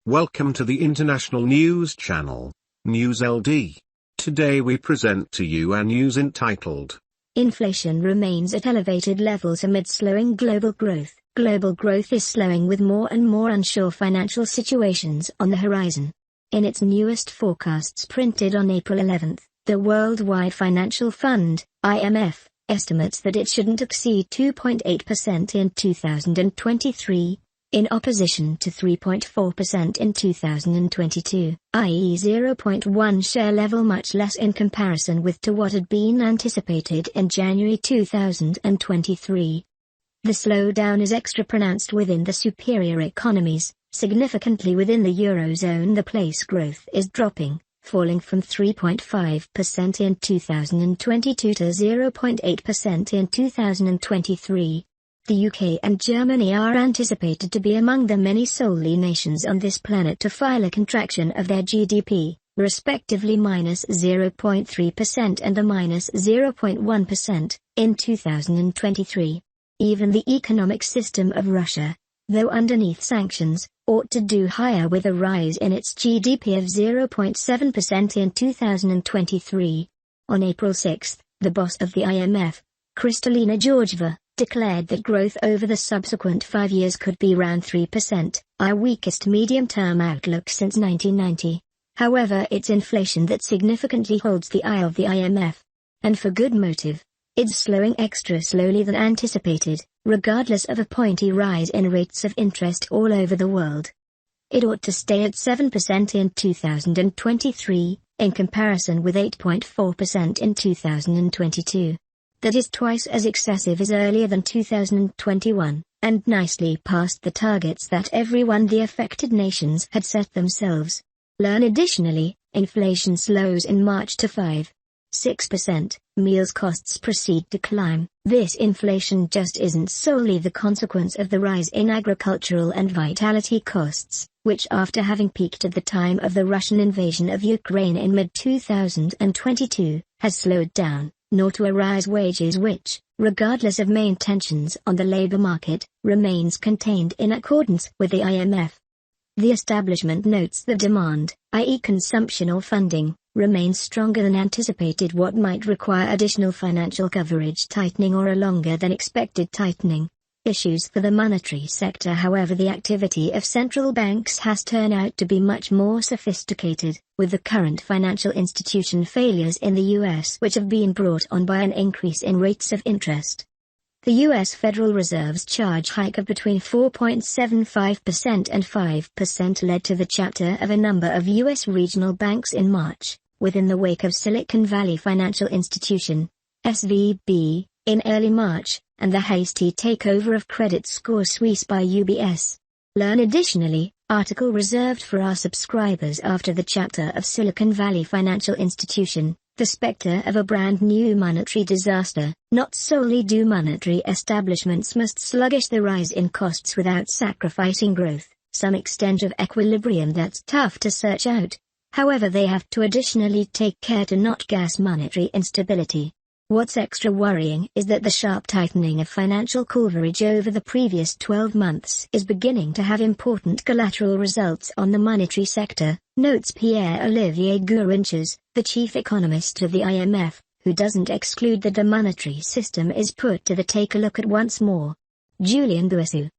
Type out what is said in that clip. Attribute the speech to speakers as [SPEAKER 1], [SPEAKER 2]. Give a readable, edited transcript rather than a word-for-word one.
[SPEAKER 1] Welcome to the International News Channel, News LD. Today we present to you a news entitled,
[SPEAKER 2] Inflation remains at elevated levels amid slowing global growth. Global growth is slowing with more and more unsure financial situations on the horizon. In its newest forecasts printed on April 11, the Worldwide Financial Fund, IMF, estimates that it shouldn't exceed 2.8% in 2023, in opposition to 3.4% in 2022, i.e. 0.1 share level, much less in comparison with to what had been anticipated in January 2023. The slowdown is extra pronounced within the superior economies. Significantly within the Eurozone, the place growth is dropping, falling from 3.5% in 2022 to 0.8% in 2023. The UK and Germany are anticipated to be among the many solely nations on this planet to file a contraction of their GDP, respectively -0.3% and a -0.1%, in 2023. Even the economic system of Russia, though underneath sanctions, ought to do higher, with a rise in its GDP of 0.7% in 2023. On April 6, the boss of the IMF, Kristalina Georgieva, declared that growth over the subsequent 5 years could be around 3%, our weakest medium-term outlook since 1990. However, it's inflation that significantly holds the eye of the IMF. And for good motive. It's slowing extra slowly than anticipated, regardless of a pointy rise in rates of interest all over the world. It ought to stay at 7% in 2023, in comparison with 8.4% in 2022. That is twice as excessive as earlier than 2021, and nicely past the targets that the affected nations had set themselves. Learn additionally, inflation slows in March to 5.6%, meals costs proceed to climb. This inflation just isn't solely the consequence of the rise in agricultural and vitality costs, which after having peaked at the time of the Russian invasion of Ukraine in mid-2022, has slowed down, nor to a rise wages which, regardless of main tensions on the labor market, remains contained in accordance with the IMF. The establishment notes the demand, i.e. consumption or funding, remains stronger than anticipated, what might require additional financial coverage tightening or a longer than expected tightening. Issues for the monetary sector. However, the activity of central banks has turned out to be much more sophisticated, with the current financial institution failures in the US which have been brought on by an increase in rates of interest. The U.S. Federal Reserve's charge hike of between 4.75% and 5% led to the chapter of a number of U.S. regional banks in March, within the wake of Silicon Valley Financial Institution, SVB, in early March, and the hasty takeover of Credit Suisse by UBS. Learn additionally, article reserved for our subscribers after the chapter of Silicon Valley Financial Institution. The specter of a brand new monetary disaster. Not solely do monetary establishments must sluggish the rise in costs without sacrificing growth, some extent of equilibrium that's tough to search out. However, they have to additionally take care to not gas monetary instability. What's extra worrying is that the sharp tightening of financial coverage over the previous 12 months is beginning to have important collateral results on the monetary sector, notes Pierre-Olivier Gourinchas, the chief economist of the IMF, who doesn't exclude that the monetary system is put to the take a look at once more. Julian Guisu,